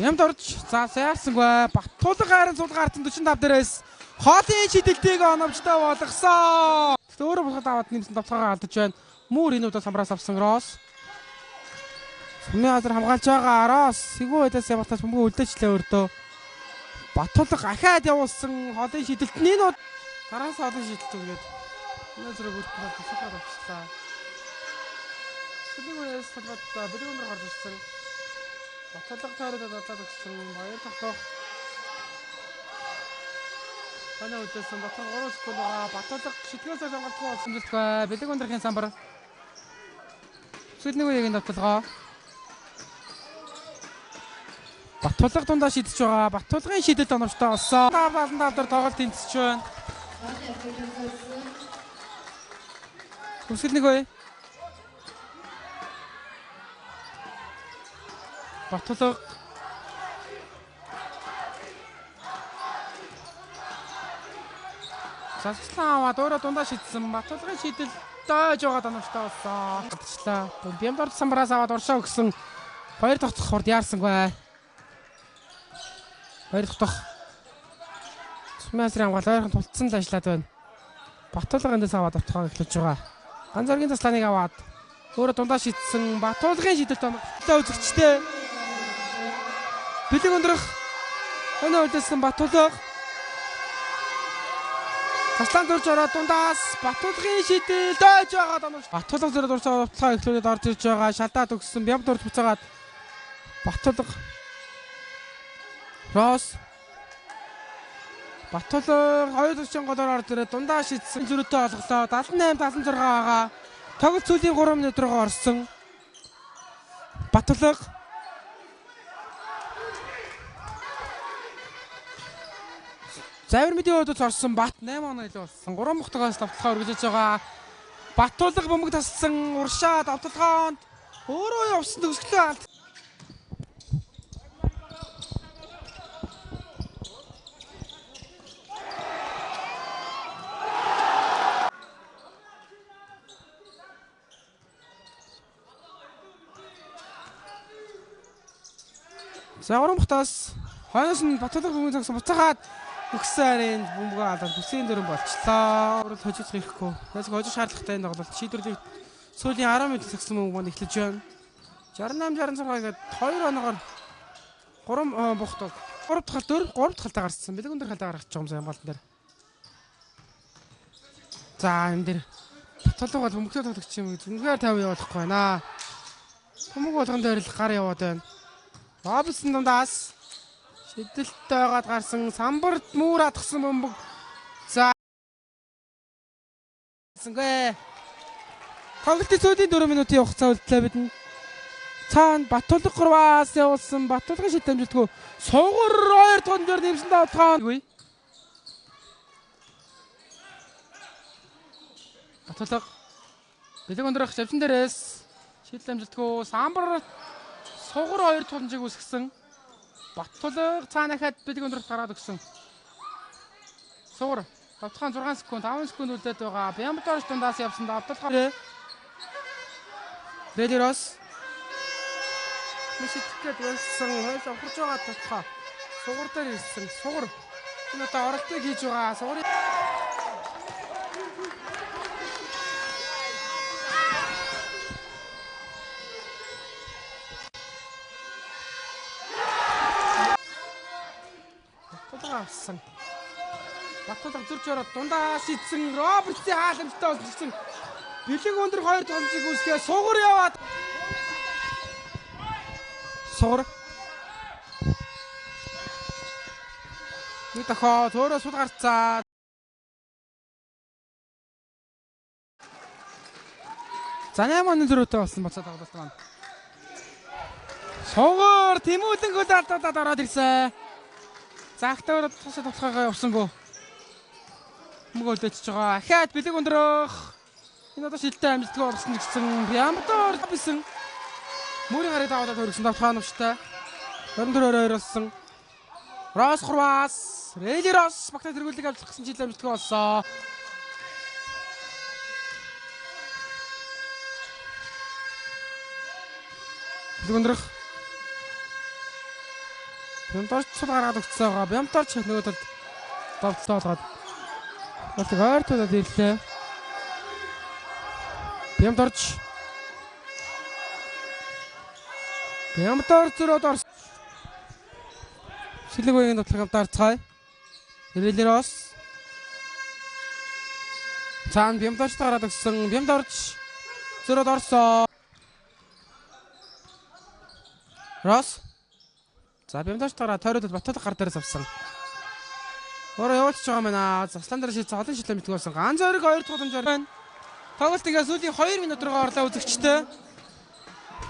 Ямд орж за сайрсангүй Баттулга хайрын сулга артын 45 дээрээс хоолын шидэлтийг оновчтой болгосон. Өөрөө болоход аваад нэмсэн давталгаа алдаж байна. Мөр энэ удаа самраас авсан Рос. Сумын азар хамгаалж байгаа Рос сэгүү өдөөс явалтаас бөмбөг үлдээчлээ өөртөө. Баттулга ахаад явуулсан хоолын шидэлт нь энэ тараас хоолын шидэлт үгээд энэ зэрэг бүртгэл тусахаар авчлаа. Сэлгүүээс салбат бэлгүүнээр гарч ирсэн. Баттулга таараад дадлаад өгсөн баяр тогтоох. Танаа үлдээсэн дотор 3 секунд байгаа. Баттулга шидгээс сонголтгүй болсон бэлтгай. Бэлэг өндрхийн самбар. Сэлний үеийн давталгаа. Баттулга дундаа шидэж байгаа. Баттулгын шидэд оновчтой болсон. Наавлан дээр тоглолт тэнцэж байна. Сэлний үе. Баттулга Засчлаа аваад өөрөө дундаа шидсэн. Баттулгын шидэл дойж байгаа оновчтой болсон. Батчлаа. Бямдорд самбараас аваад уршаа өгсөн. Баяр тогтох хурд яарсангүй. Баяр тогтох. Сумын хамгаалал ойрхон тулцсан л ажиллаад байна. Баттулга эндээс аваад автохоо эхлэж байгаа. Ганцоргийн таслааныг аваад өөрөө дундаа шидсэн. Баттулгын шидэлт оновчтой үзэгчтэй. Бэлэг өндрөх. Өнөө үлдээсэн Баттулга. Таслан дурж ороод дундаас Баттулгын шидэл дойж байгаа донож. Баттулга зэрэг дурсаа автлаа эхлүүлээд орж ирж байгаа. Шалдаад өгсөн. Бямд дурж буцаагаад Баттулга. Рос. Баттулга 240 голоор орж ирээд дундаа шидсэн зөрүүтэй олголоо. 78 76 байгаа. Тоглолт сүүлийн 3 минут руугаа орсон. Баттулга Завир мэдийн өдөд орсон Бат 8 оноо илүү болсон. 3 мухтагаас давталгаа үргэлжлэж байгаа. Баттулга бөмбөг тассан уршаа давталгаанд өөрөө явсан төгсгөлөө алд. За 3 мухтаас хойноос нь Баттулга бөмбөг тассан буцаагаад Өгсөөрийн бөмбөгөө алдаад бүсийн дөрөн болчлоо. Өөрөө хожиж хийхгүй. Ясаг хожиж шаардлагатай энэ тоглолт шийдвэрлэх сүүлийн 10 минут цагсан бөмбөг эхлэж байна. 68 66 гээд 2 оноогоор 3 бухтаг. 3 дахь хал 4 3 дахь халтаа гарсан. Бэлэг өндөр халтаа гаргаж байгаа юм сайн болон дээр. За энэ дээр Баттулга бол бөмбөгтэй тоглогч юм. Зүнхээр 50 явуулахгүй байна. Бөмбөг болгон дээр л гар яваад байна. Робинсон дундаас шидэлт байгаад гарсан самбарт муур атгсан бөмбөг. За. Сэнгэ. Тоглолтын сүүлийн 4 минутын хугацаа үлдлээ бид. Цаана Баттулга гурваас явуулсан Баттулгын шид дамжуултгүй. Сугар 2 дугаар нэмсэн давталгаа. Баттулга бэлэг өндрөх завчин дээрээс шид дамжуултгүй самбар сугар 2 тунжиг үсгсэн. Баттулга цаана хаад бэлэг өндрөх гараад өгсөн. Сугар давталгаан 6 секунд 5 секунд үлдээд байгаа. Бямд орж дундаас явсан давталгаа. Редирос Мишитгэд болсон хойл авахж байгаа татхаа. Сугар дээр ирсэн. Сугар энэ одоо оролтыг хийж байгаа. Сугарын авсан. Баттулга зөрж ороод дундаас идсэн Робертийн хаалмжтай болсон. Бэлэг өндөр 2 тонцыг үсгээ сугар яваад. Сугар. Нэг дахиад өөрөө сул гарцаа. За 8 оны зөрүүтэй болсон бацаа тоглолт маань. Сугар тэмүүлэнгөө алдаад ороод ирсэн. Загтаар тусаа тавцгаагаа явсангүй. Мөгөө дэчж байгаа. Ахаад бэлэг өндрөх. Энэ одоо шилтэй амжилтгүй орсон гэсэн Бямдор бисэн. Мөрийн гарыг даваад хөргсөн давталгаа навчтай. 24-2 болсон. Рос гурваас Релирос багтаа тэргүүлэг авч гисэн шилтэй амжилтгүй болсон. Бэлэг өндрөх. Бямторч цул гаргаад өгсөн байгаа. Бямторч нөгөө талд довтлоо болгоод болтыг ойртуулаад ирлээ. Бямторч зөрөөд орсон. Шилэгвэгийн дотлогомтаар цай. Релерос. Цаан Бямторч гараад өгсөн. Бямторч зөрөөд орсон. Рос. За Бямторч гараад тойроод Батод гар дээрээс авсан. Өөрөө явуулж байгаа мэнаа. Заслан дээр шийдсэн олон шилэн битгүүлсэн. Ганц зориг 2 дахь боломжоор байна. Тоглолт ингээ сүүлийн 2 минут руу орлоо үзэгчтэй.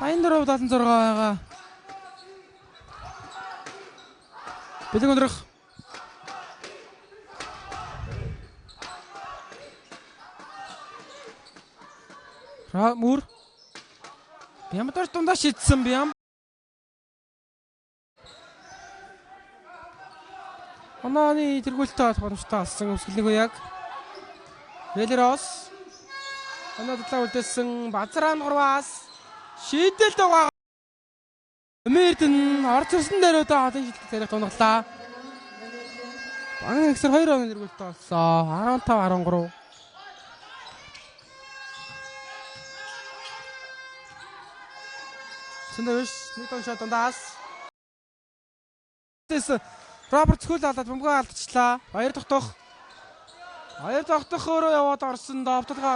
84-76 байгаа. Бэлэг өндрөх. Мөр. Бямторч дундаа шидсэн Бям. Ононы тэргүүлтэй боломжтой алсан өсгөлнийг яг. Релерос. Онодлаа үлдээсэн Базраан 3-аас шийдэлт байгаа. Эмэрдэн орц ирсэн дээр одоо олон шилдэг тарих тунгалаа. Баган эксэр 2 оны тэргүүлтэй болсон. 15-13. Сэндэж нэг тон шот дундаас. Роберт Скул алдаад бөмбөгөө алдчихлаа. 2 дахь өөрөө яваад орсон довтлогоо